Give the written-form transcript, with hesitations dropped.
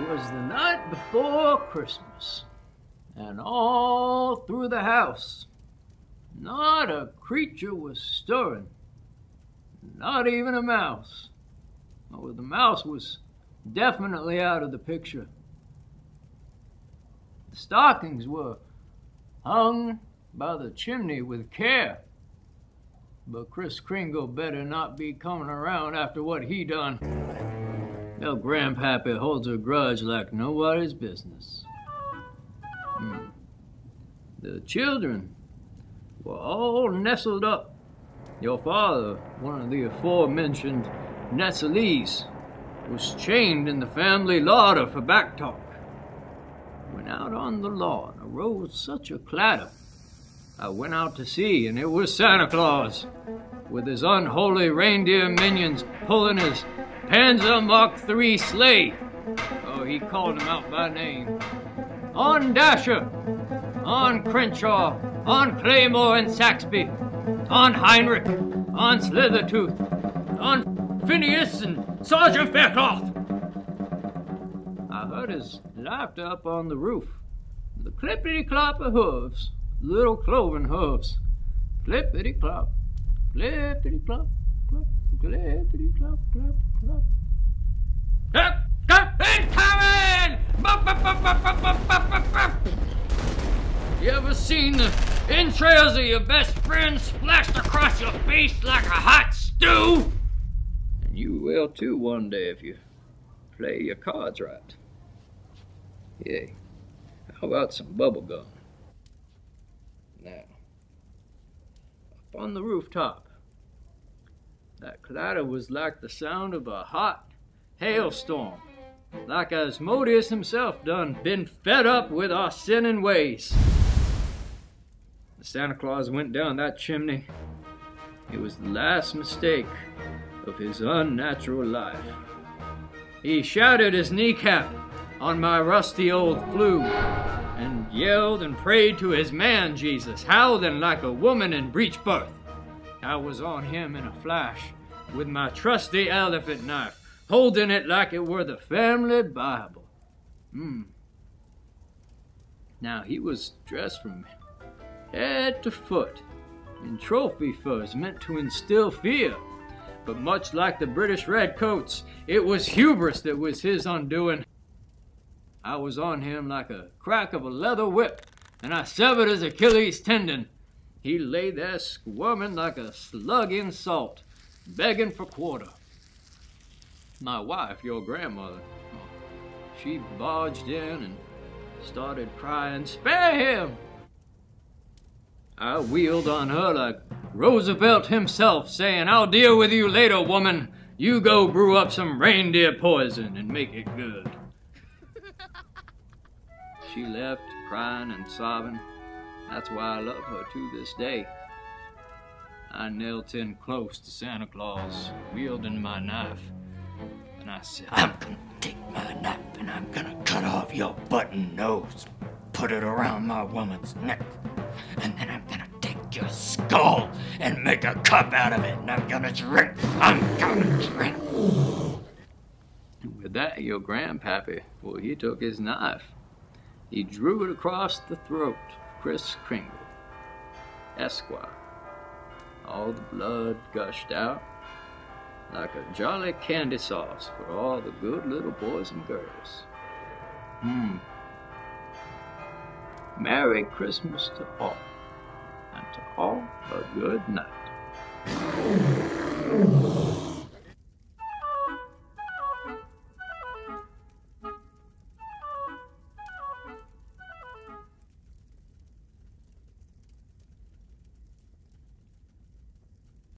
'Twas the night before Christmas, and all through the house not a creature was stirring, not even a mouse. Oh, the mouse was definitely out of the picture. The stockings were hung by the chimney with care, but Kris Kringle better not be coming around after what he done. Your grandpappy holds a grudge like nobody's business. The children were all nestled up. Your father, one of the aforementioned Nestlees, was chained in the family larder for backtalk. When out on the lawn arose such a clatter, I went out to see, and it was Santa Claus, with his unholy reindeer minions pulling his Panzer Mark III sleigh. Oh, he called them out by name. On Dasher, on Crenshaw, on Claymore and Saxby, on Heinrich, on Slithertooth, on Phineas and Sergeant Faircloth. I heard his laughter up on the roof. The clippity-clop of hooves, little cloven hooves. Clippity-clop, clippity-clop, clop, clippity-clop, clop, clop. Incoming! You ever seen the entrails of your best friend splashed across your face like a hot stew? And you will too one day if you play your cards right. Yeah. How about some bubble gum? Now, up on the rooftop, that clatter was like the sound of a hot hailstorm, like Asmodeus himself done been fed up with our sinning ways. The Santa Claus went down that chimney. It was the last mistake of his unnatural life. He shattered his kneecap on my rusty old flue, and yelled and prayed to his man Jesus, howling like a woman in breech birth. I was on him in a flash, with my trusty elephant knife, holding it like it were the family Bible. Now he was dressed from head to foot in trophy furs meant to instill fear, but much like the British redcoats, it was hubris that was his undoing. I was on him like a crack of a leather whip, and I severed his Achilles tendon. He lay there squirming like a slug in salt, begging for quarter. My wife, your grandmother, she barged in and started crying, "Spare him!" I wheeled on her like Roosevelt himself, saying, "I'll deal with you later, woman. You go brew up some reindeer poison and make it good." She left, crying and sobbing. That's why I love her to this day. I knelt in close to Santa Claus, wielding my knife, and I said, "I'm gonna take my knife and I'm gonna cut off your button nose, put it around my woman's neck, and then I'm gonna take your skull and make a cup out of it, and I'm gonna drink. With that, your grandpappy, well, he took his knife. He drew it across the throat of Kris Kringle, Esquire. All the blood gushed out like a jolly candy sauce for all the good little boys and girls. Merry Christmas to all, and to all a good night.